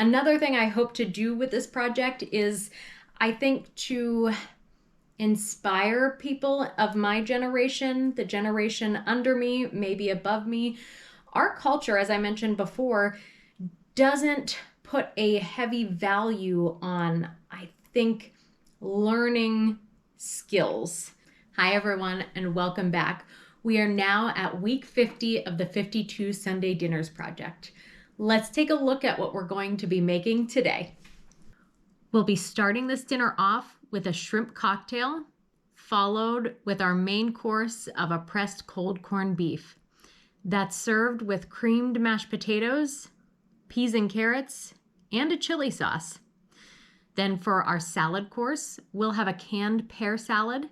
Another thing I hope to do with this project is, I think, to inspire people of my generation, the generation under me, maybe above me. Our culture, as I mentioned before, doesn't put a heavy value on, I think, learning skills. Hi everyone, and welcome back. We are now at week 50 of the 52 Sunday Dinners project. Let's take a look at what we're going to be making today. We'll be starting this dinner off with a shrimp cocktail, followed with our main course of a pressed cold corned beef. That's served with creamed mashed potatoes, peas and carrots, and a chili sauce. Then for our salad course, we'll have a canned pear salad.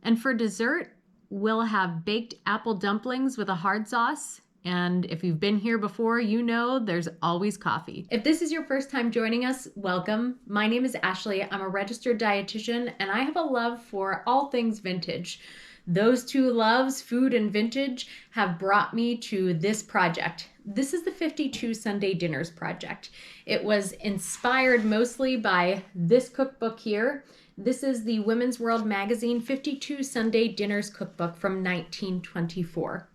And for dessert, we'll have baked apple dumplings with a hard sauce. And if you've been here before, you know there's always coffee. If this is your first time joining us, welcome. My name is Ashley. I'm a registered dietitian, and I have a love for all things vintage. Those two loves, food and vintage, have brought me to this project. This is the 52 Sunday Dinners project. It was inspired mostly by this cookbook here. This is the Women's World Magazine 52 Sunday Dinners cookbook from 1924.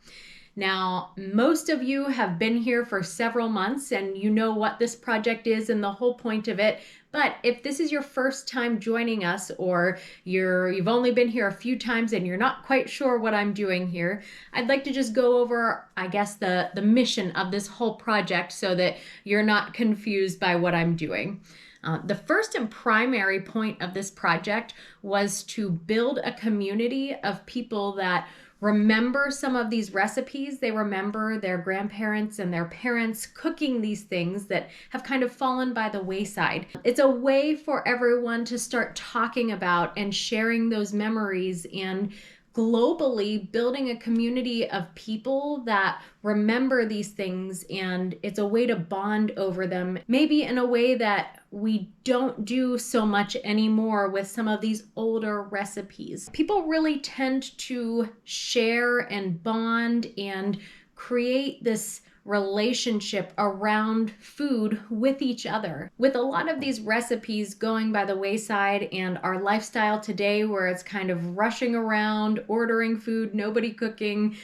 Now, most of you have been here for several months and you know what this project is and the whole point of it. But if this is your first time joining us, or you've only been here a few times and you're not quite sure what I'm doing here, I'd like to just go over, I guess, the mission of this whole project so that you're not confused by what I'm doing. The first and primary point of this project was to build a community of people that remember some of these recipes. They remember their grandparents and their parents cooking these things that have kind of fallen by the wayside. It's a way for everyone to start talking about and sharing those memories, and globally building a community of people that remember these things, and it's a way to bond over them, maybe in a way that we don't do so much anymore with some of these older recipes. People really tend to share and bond and create this relationship around food with each other. With a lot of these recipes going by the wayside and our lifestyle today, where it's kind of rushing around, ordering food, nobody cooking,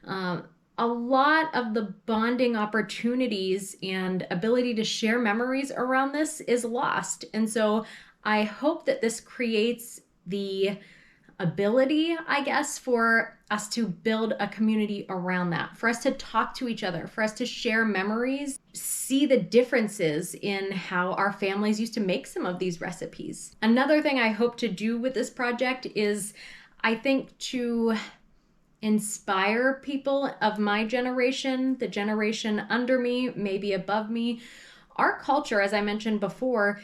a lot of the bonding opportunities and ability to share memories around this is lost. And so I hope that this creates the ability, I guess, for us to build a community around that, for us to talk to each other, for us to share memories, see the differences in how our families used to make some of these recipes. Another thing I hope to do with this project is, I think, to inspire people of my generation, the generation under me, maybe above me. Our culture, as I mentioned before,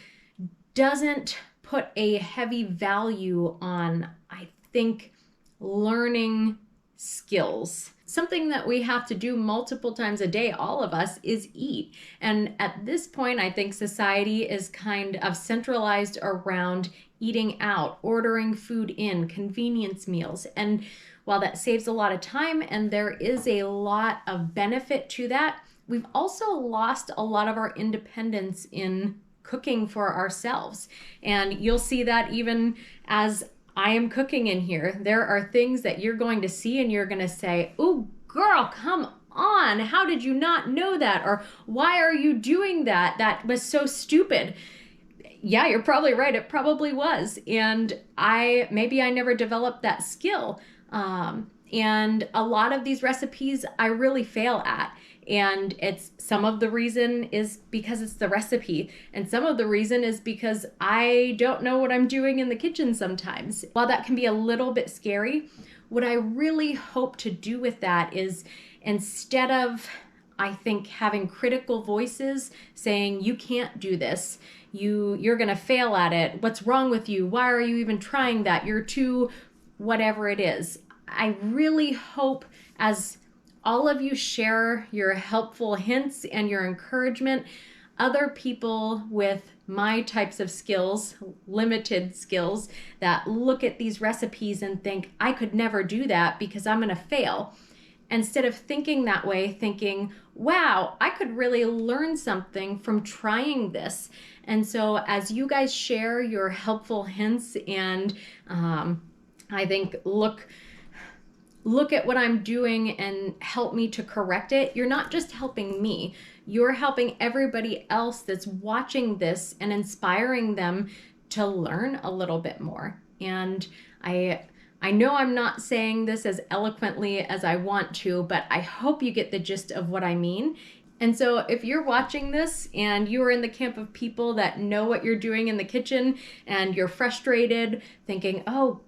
doesn't put a heavy value on, I think, learning skills. Something that we have to do multiple times a day, all of us, is eat. And at this point, I think society is kind of centralized around eating out, ordering food in, convenience meals. And while that saves a lot of time and there is a lot of benefit to that, we've also lost a lot of our independence in cooking for ourselves. And you'll see that even as I am cooking in here. There are things that you're going to see and you're going to say, "Ooh, girl, come on. How did you not know that?" Or, "Why are you doing that? That was so stupid." Yeah, you're probably right. It probably was. And maybe I never developed that skill. And a lot of these recipes I really fail at. And some of the reason is because it's the recipe, and some of the reason is because I don't know what I'm doing in the kitchen sometimes. While that can be a little bit scary, what I really hope to do with that is, instead of, I think, having critical voices saying, "You can't do this, you're gonna fail at it, what's wrong with you, why are you even trying that, you're too," whatever it is. I really hope, as all of you share your helpful hints and your encouragement, other people with my types of skills, limited skills, that look at these recipes and think, "I could never do that because I'm going to fail." instead of thinking that way, thinking, wow, I could really learn something from trying this. And so as you guys share your helpful hints and I think look at what I'm doing and help me to correct it, you're not just helping me, you're helping everybody else that's watching this and inspiring them to learn a little bit more. And I know I'm not saying this as eloquently as I want to, but I hope you get the gist of what I mean. And so if you're watching this and you are in the camp of people that know what you're doing in the kitchen and you're frustrated, thinking, oh,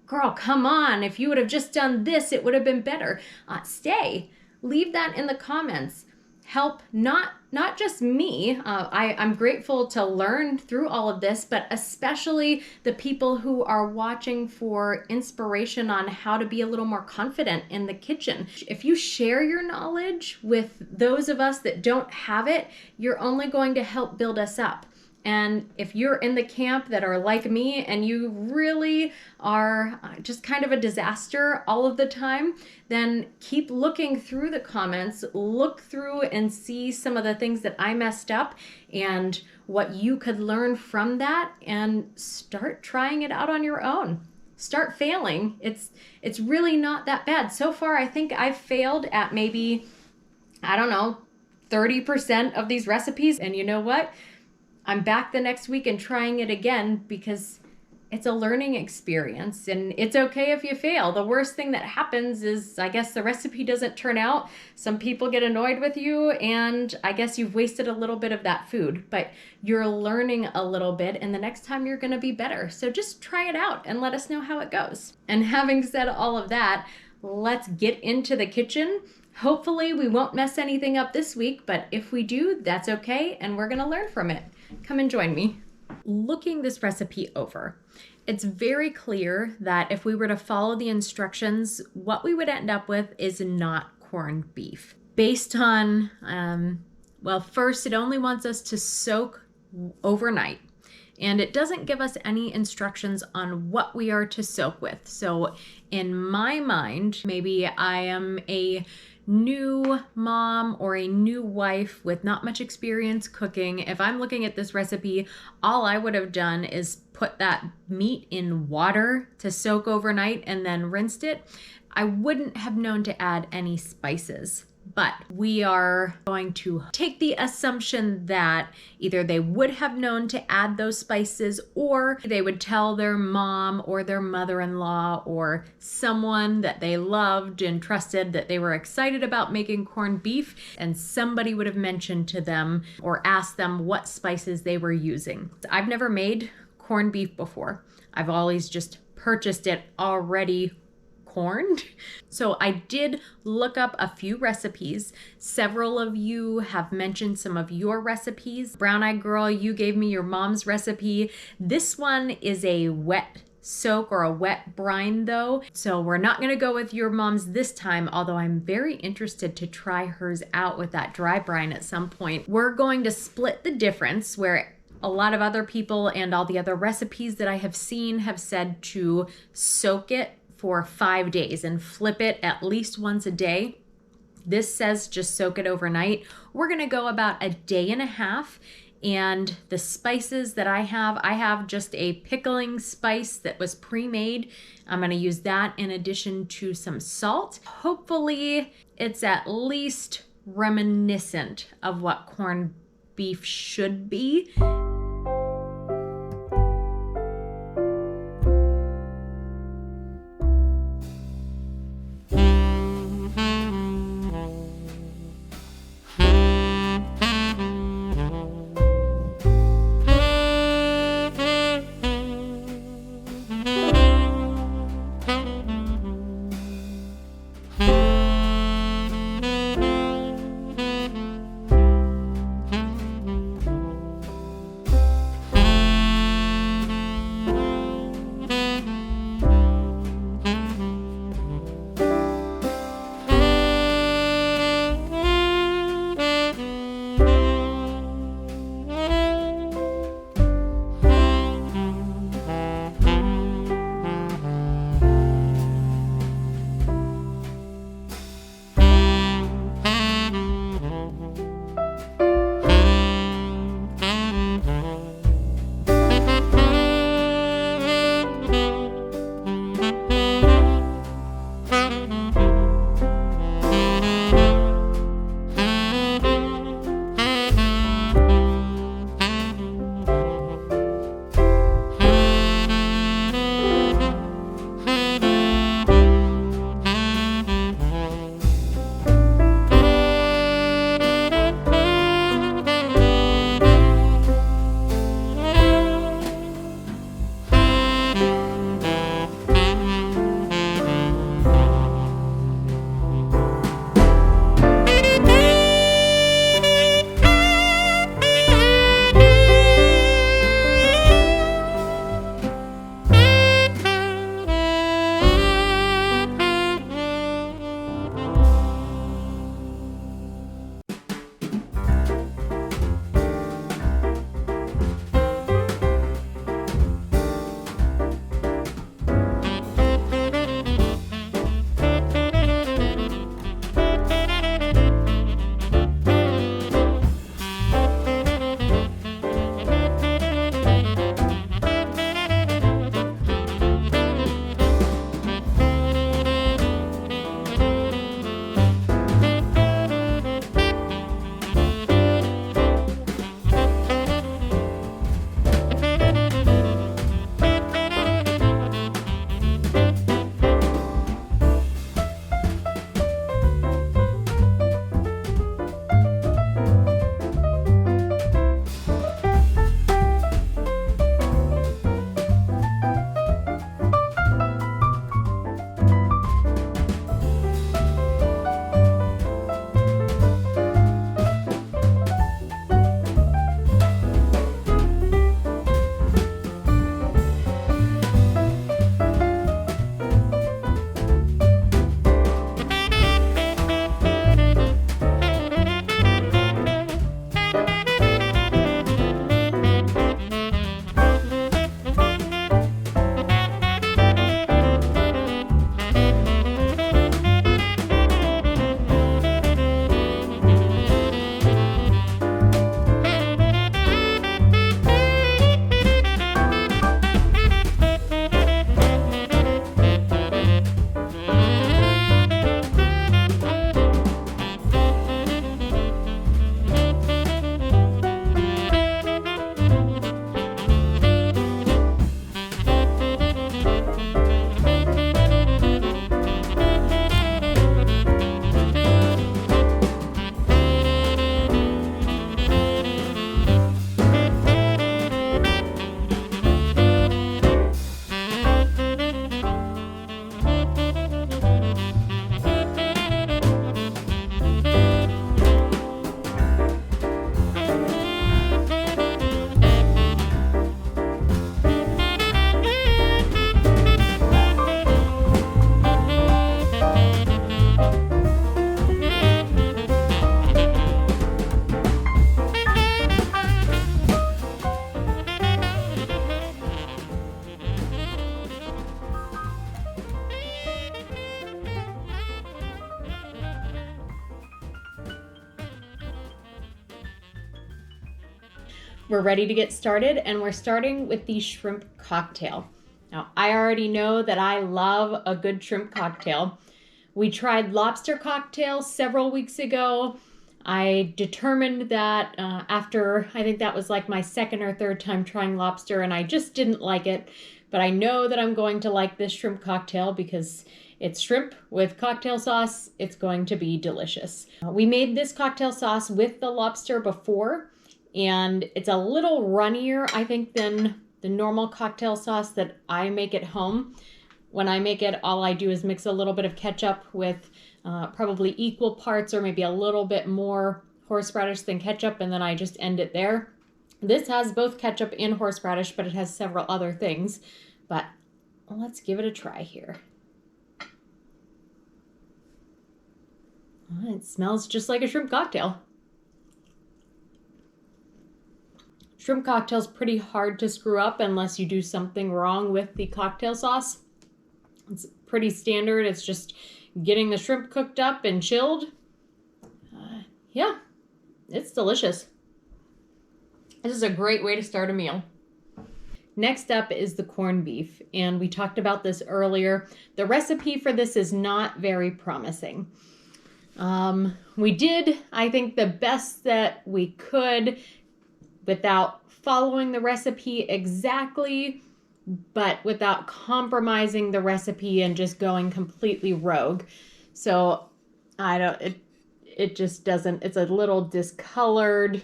girl, come on, if you would have just done this, it would have been better. Stay. Leave that in the comments. Help not just me. I'm grateful to learn through all of this, but especially the people who are watching for inspiration on how to be a little more confident in the kitchen. If you share your knowledge with those of us that don't have it, you're only going to help build us up. And if you're in the camp that are like me and you really are just kind of a disaster all of the time, then keep looking through the comments, look through and see some of the things that I messed up and what you could learn from that, and start trying it out on your own. Start failing. It's really not that bad. So far, I think I've failed at maybe, 30% of these recipes. And you know what? I'm back the next week and trying it again because it's a learning experience, and it's okay if you fail. The worst thing that happens is, I guess, the recipe doesn't turn out. Some people get annoyed with you, and I guess you've wasted a little bit of that food, but you're learning a little bit, and the next time you're going to be better. So just try it out and let us know how it goes. And having said all of that, let's get into the kitchen. Hopefully we won't mess anything up this week, but if we do, that's okay, and we're going to learn from it. Come and join me. Looking this recipe over, it's very clear that if we were to follow the instructions, what we would end up with is not corned beef. Based on, first, it only wants us to soak overnight. And it doesn't give us any instructions on what we are to soak with. So in my mind, maybe I am a new mom or a new wife with not much experience cooking. If I'm looking at this recipe, all I would have done is put that meat in water to soak overnight and then rinsed it. I wouldn't have known to add any spices. But we are going to take the assumption that either they would have known to add those spices, or they would tell their mom or their mother-in-law or someone that they loved and trusted that they were excited about making corned beef, and somebody would have mentioned to them or asked them what spices they were using. I've never made corned beef before. I've always just purchased it already corned. So I did look up a few recipes. Several of you have mentioned some of your recipes. Brown Eyed Girl, you gave me your mom's recipe. This one is a wet soak or a wet brine though. So we're not going to go with your mom's this time, although I'm very interested to try hers out with that dry brine at some point. We're going to split the difference, where a lot of other people and all the other recipes that I have seen have said to soak it for 5 days and flip it at least once a day. This says just soak it overnight. We're going to go about a day and a half. And the spices that I have just a pickling spice that was pre-made. I'm going to use that in addition to some salt. Hopefully it's at least reminiscent of what corned beef should be. We're ready to get started, and we're starting with the shrimp cocktail. Now, I already know that I love a good shrimp cocktail. We tried lobster cocktail several weeks ago. I determined that after, I think that was like my second or third time trying lobster, and I just didn't like it. But I know that I'm going to like this shrimp cocktail because it's shrimp with cocktail sauce. It's going to be delicious. We made this cocktail sauce with the lobster before, and it's a little runnier, I think, than the normal cocktail sauce that I make at home. When I make it, all I do is mix a little bit of ketchup with probably equal parts or maybe a little bit more horseradish than ketchup, and then I just end it there. This has both ketchup and horseradish, but it has several other things. But let's give it a try here. It smells just like a shrimp cocktail. Shrimp cocktail's pretty hard to screw up unless you do something wrong with the cocktail sauce. It's pretty standard. It's just getting the shrimp cooked up and chilled. Yeah, it's delicious. This is a great way to start a meal. Next up is the corned beef, and we talked about this earlier. The recipe for this is not very promising. We did, I think, the best that we could without following the recipe exactly, but without compromising the recipe and just going completely rogue. So it just doesn't, it's a little discolored.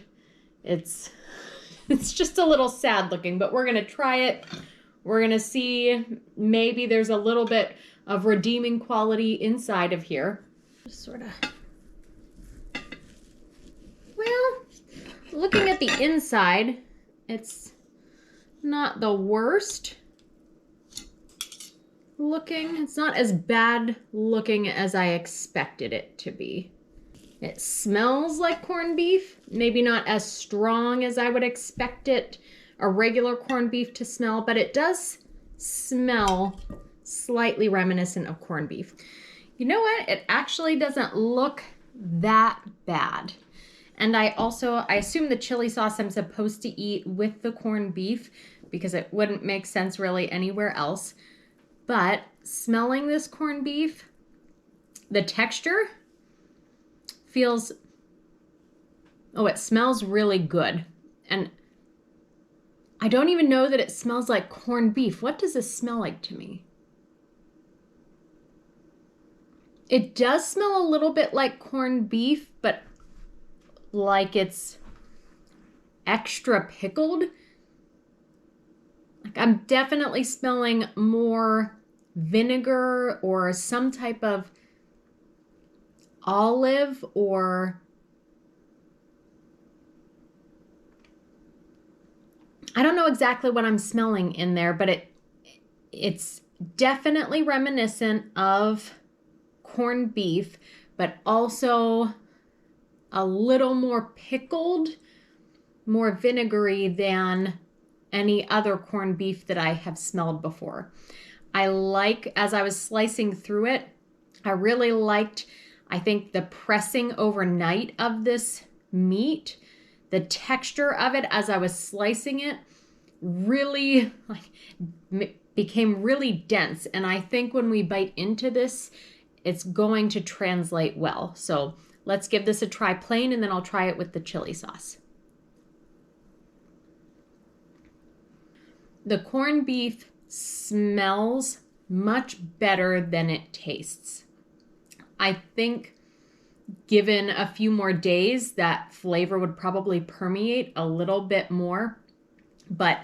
It's just a little sad looking, but we're going to try it. We're going to see, maybe there's a little bit of redeeming quality inside of here. Just sort of, well, looking at the inside, it's not the worst looking. It's not as bad looking as I expected it to be. It smells like corned beef, maybe not as strong as I would expect it, a regular corned beef to smell, but it does smell slightly reminiscent of corned beef. You know what? It actually doesn't look that bad. And I assume the chili sauce I'm supposed to eat with the corned beef because it wouldn't make sense really anywhere else. But smelling this corned beef, the texture feels, it smells really good. And I don't even know that it smells like corned beef. What does this smell like to me? It does smell a little bit like corned beef, but like it's extra pickled. Like I'm definitely smelling more vinegar or some type of olive, or I don't know exactly what I'm smelling in there, but it's definitely reminiscent of corned beef, but also a little more pickled, more vinegary than any other corned beef that I have smelled before. As I was slicing through it, I really liked, I think, the pressing overnight of this meat. The texture of it as I was slicing it really became really dense. And I think when we bite into this, it's going to translate well. So let's give this a try plain, and then I'll try it with the chili sauce. The corned beef smells much better than it tastes. I think given a few more days, that flavor would probably permeate a little bit more. But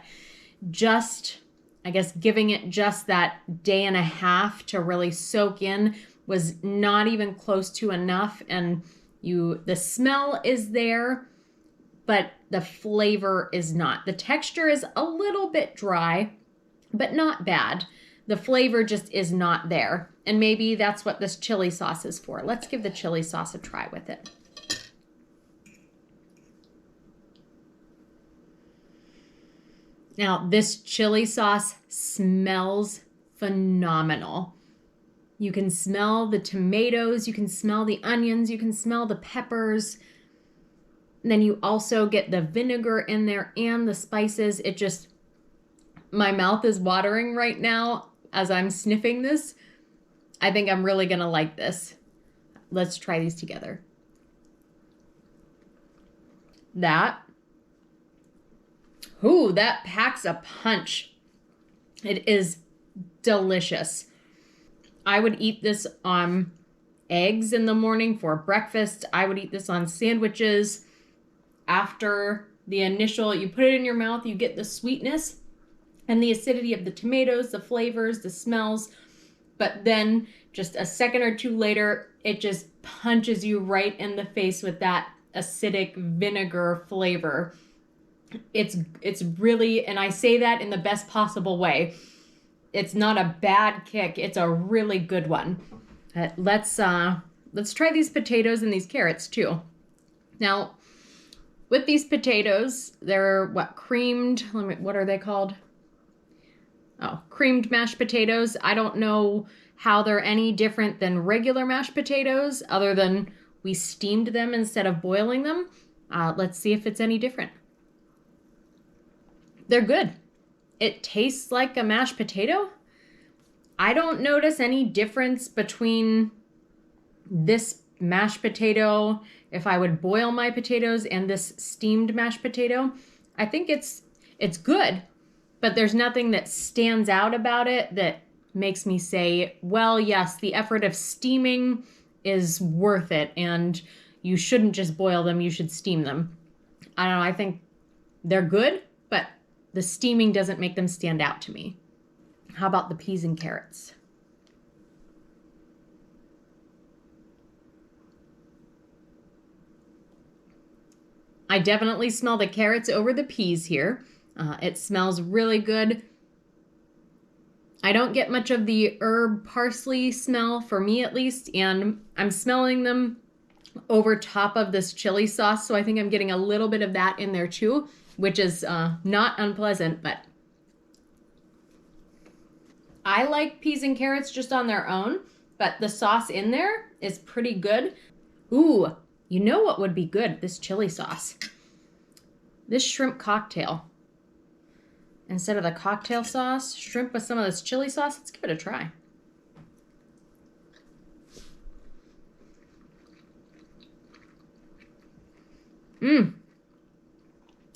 just, I guess, giving it just that day and a half to really soak in was not even close to enough. And the smell is there, but the flavor is not. The texture is a little bit dry, but not bad. The flavor just is not there. And maybe that's what this chili sauce is for. Let's give the chili sauce a try with it. Now, this chili sauce smells phenomenal. You can smell the tomatoes, you can smell the onions, you can smell the peppers. And then you also get the vinegar in there and the spices. It just, my mouth is watering right now as I'm sniffing this. I think I'm really gonna like this. Let's try these together. That packs a punch. It is delicious. I would eat this on eggs in the morning for breakfast. I would eat this on sandwiches. After the initial, you put it in your mouth, you get the sweetness and the acidity of the tomatoes, the flavors, the smells. But then just a second or two later, it just punches you right in the face with that acidic vinegar flavor. It's really, and I say that in the best possible way. It's not a bad kick. It's a really good one. Let's try these potatoes and these carrots too. Now, with these potatoes, they're creamed, what are they called? Oh, creamed mashed potatoes. I don't know how they're any different than regular mashed potatoes other than we steamed them instead of boiling them. Let's see if it's any different. They're good. It tastes like a mashed potato. I don't notice any difference between this mashed potato if I would boil my potatoes and this steamed mashed potato. I think it's good, but there's nothing that stands out about it that makes me say, well, yes, the effort of steaming is worth it and you shouldn't just boil them, you should steam them. I don't know, I think they're good, but the steaming doesn't make them stand out to me. How about the peas and carrots? I definitely smell the carrots over the peas here. It smells really good. I don't get much of the herb parsley smell, for me at least, and I'm smelling them over top of this chili sauce, so I think I'm getting a little bit of that in there too, which is not unpleasant, but I like peas and carrots just on their own, but the sauce in there is pretty good. Ooh, you know what would be good? This chili sauce. This shrimp cocktail. Instead of the cocktail sauce, shrimp with some of this chili sauce. Let's give it a try.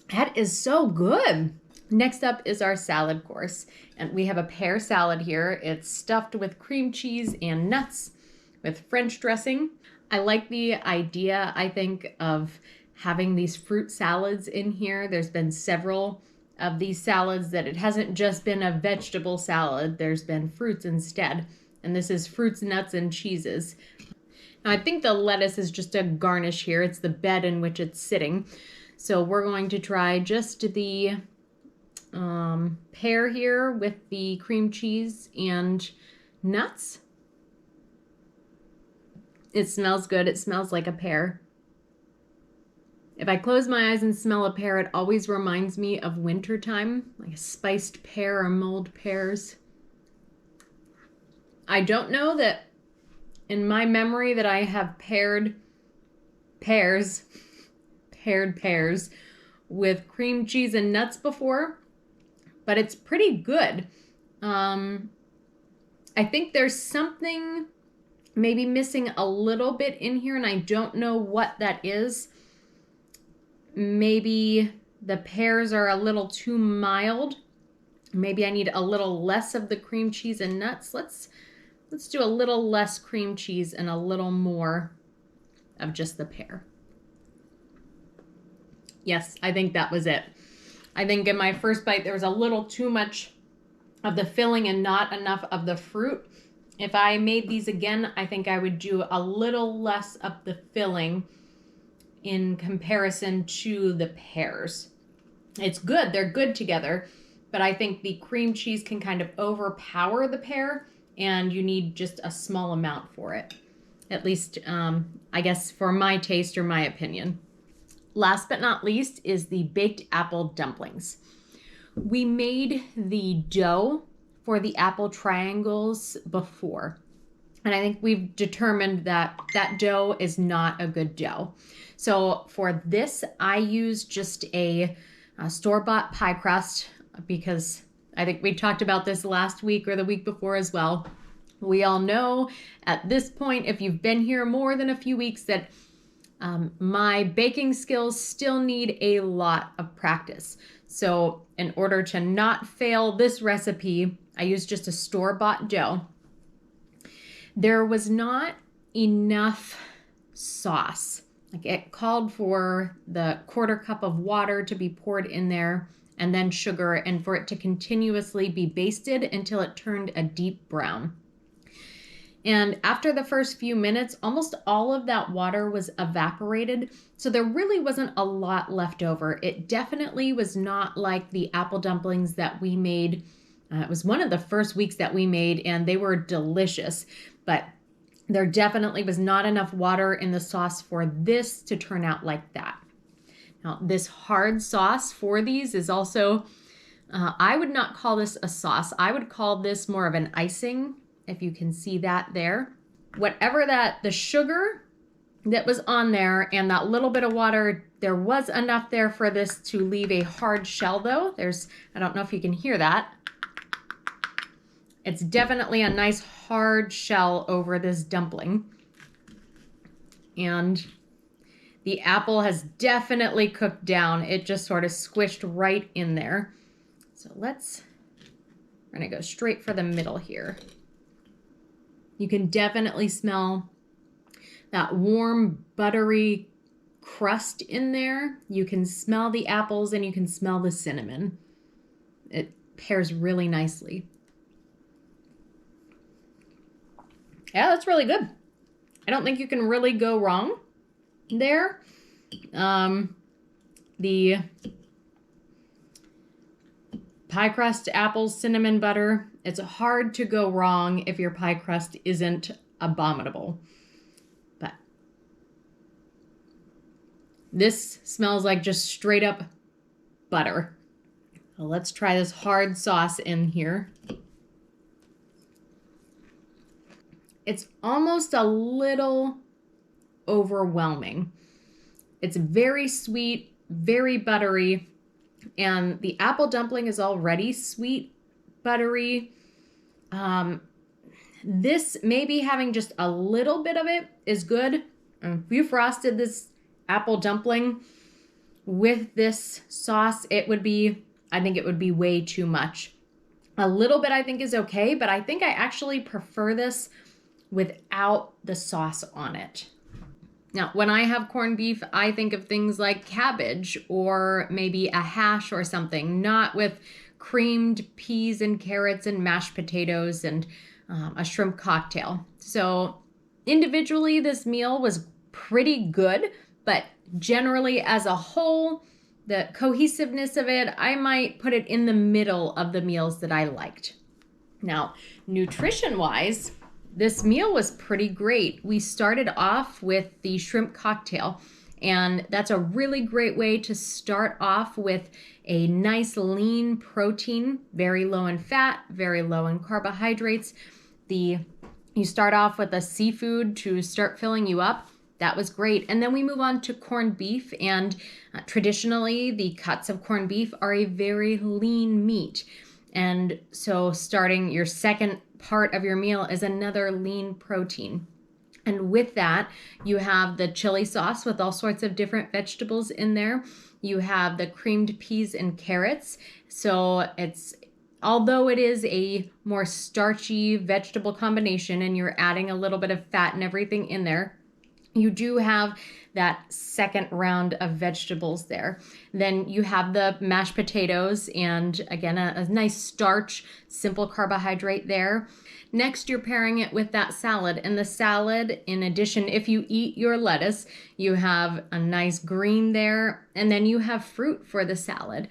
That is so good. Next up is our salad course. And we have a pear salad here. It's stuffed with cream cheese and nuts with French dressing. I like the idea, I think, of having these fruit salads in here. There's been several of these salads that it hasn't just been a vegetable salad. There's been fruits instead. And this is fruits, nuts, and cheeses. Now, I think the lettuce is just a garnish here. It's the bed in which it's sitting. So we're going to try just the pear here with the cream cheese and nuts. It smells good. It smells like a pear. If I close my eyes and smell a pear, it always reminds me of wintertime, like a spiced pear or mulled pears. I don't know that in my memory that I have paired pears with cream cheese and nuts before, but it's pretty good. I think there's something maybe missing a little bit in here, and I don't know what that is. Maybe the pears are a little too mild. Maybe I need a little less of the cream cheese and nuts. Let's do a little less cream cheese and a little more of just the pear. Yes, I think that was it. I think in my first bite there was a little too much of the filling and not enough of the fruit. If I made these again, I think I would do a little less of the filling in comparison to the pears. It's good, they're good together, but I think the cream cheese can kind of overpower the pear and you need just a small amount for it. At least, I guess for my taste or my opinion. Last but not least is the baked apple dumplings. We made the dough for the apple triangles before. And I think we've determined that that dough is not a good dough. So for this, I use just a store-bought pie crust, because I think we talked about this last week or the week before as well. We all know at this point, if you've been here more than a few weeks, that my baking skills still need a lot of practice. So in order to not fail this recipe, I use just a store-bought dough. There was not enough sauce. Like, it called for the 1/4 cup of water to be poured in there, and then sugar, and for it to continuously be basted until it turned a deep brown. And after the first few minutes, almost all of that water was evaporated. So there really wasn't a lot left over. It definitely was not like the apple dumplings that we made. It was one of the first weeks that we made, and they were delicious. But there definitely was not enough water in the sauce for this to turn out like that. Now, this hard sauce for these is also, I would not call this a sauce. I would call this more of an icing, if you can see that there. Whatever the sugar that was on there and that little bit of water, there was enough there for this to leave a hard shell though. I don't know if you can hear that. It's definitely a nice hard shell over this dumpling. And the apple has definitely cooked down. It just sort of squished right in there. So we're gonna go straight for the middle here. You can definitely smell that warm, buttery crust in there. You can smell the apples and you can smell the cinnamon. It pairs really nicely. Yeah, that's really good. I don't think you can really go wrong there. The pie crust, apples, cinnamon butter. It's hard to go wrong if your pie crust isn't abominable. But this smells like just straight up butter. So let's try this hard sauce in here. It's almost a little overwhelming. It's very sweet, very buttery, and the apple dumpling is already sweet, buttery. This, maybe having just a little bit of it is good. If you frosted this apple dumpling with this sauce, I think it would be way too much. A little bit I think is okay, but I think I actually prefer this without the sauce on it. Now, when I have corned beef, I think of things like cabbage or maybe a hash or something, not with creamed peas and carrots and mashed potatoes and a shrimp cocktail. So individually, this meal was pretty good, but generally as a whole, the cohesiveness of it, I might put it in the middle of the meals that I liked. Now, nutrition-wise, this meal was pretty great. We started off with the shrimp cocktail, and that's a really great way to start off with a nice lean protein, very low in fat, very low in carbohydrates. You start off with a seafood to start filling you up. That was great. And then we move on to corned beef, and traditionally the cuts of corned beef are a very lean meat. And so starting your second part of your meal is another lean protein. And with that, you have the chili sauce with all sorts of different vegetables in there. You have the creamed peas and carrots. So although it is a more starchy vegetable combination and you're adding a little bit of fat and everything in there, you do have that second round of vegetables there. Then you have the mashed potatoes and again, a nice starch, simple carbohydrate there. Next, you're pairing it with that salad. And the salad, in addition, if you eat your lettuce, you have a nice green there, and then you have fruit for the salad.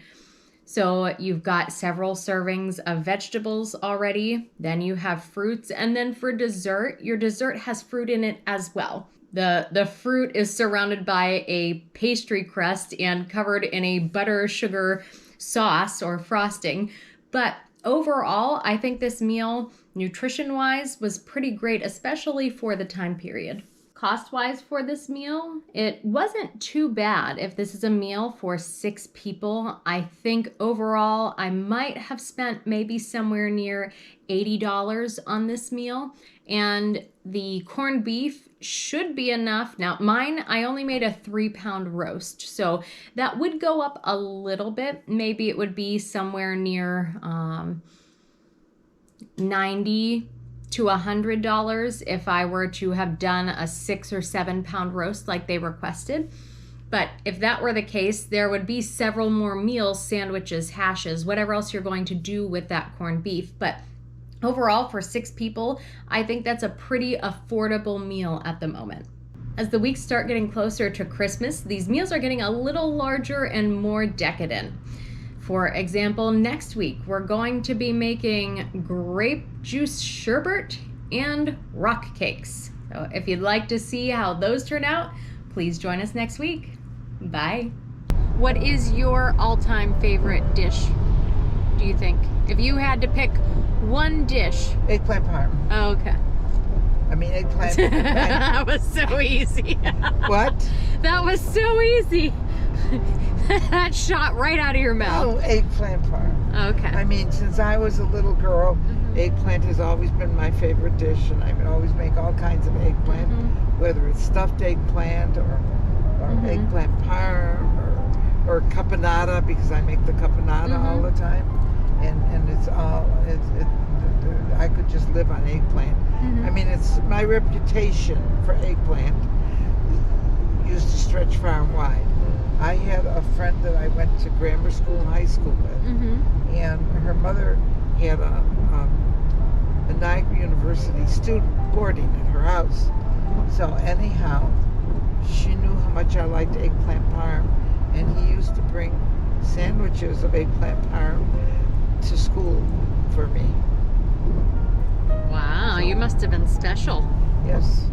So you've got several servings of vegetables already, then you have fruits, and then for dessert, your dessert has fruit in it as well. The fruit is surrounded by a pastry crust and covered in a butter sugar sauce or frosting, but Overall, I think this meal, nutrition-wise, was pretty great, especially for the time period. Cost-wise for this meal, it wasn't too bad. If this is a meal for 6 people, I think overall I might have spent maybe somewhere near $80 on this meal. And the corned beef should be enough. Now, mine, I only made a 3-pound roast, so that would go up a little bit. Maybe it would be somewhere near $90 to $100 if I were to have done a 6 or 7 pound roast like they requested. But if that were the case, there would be several more meals, sandwiches, hashes, whatever else you're going to do with that corned beef. But overall, for 6 people, I think that's a pretty affordable meal at the moment. As the weeks start getting closer to Christmas, these meals are getting a little larger and more decadent. For example, next week, we're going to be making grape juice sherbet and rock cakes. So if you'd like to see how those turn out, please join us next week. Bye. What is your all-time favorite dish, do you think? If you had to pick one dish. Eggplant parm. Oh, okay. I mean, eggplant. That was so easy. What? That was so easy. That shot right out of your mouth. Oh, eggplant parm. Okay. I mean, since I was a little girl, eggplant has always been my favorite dish, and I would always make all kinds of eggplant, whether it's stuffed eggplant or eggplant parm or caponata, because I make the caponata all the time, and it's all I could just live on eggplant. I mean, it's my reputation for eggplant used to stretch far and wide. I had a friend that I went to grammar school and high school with, and her mother had a Niagara University student boarding at her house. So anyhow, she knew how much I liked eggplant parm, and he used to bring sandwiches of eggplant parm to school for me. Wow, you must have been special. Yes.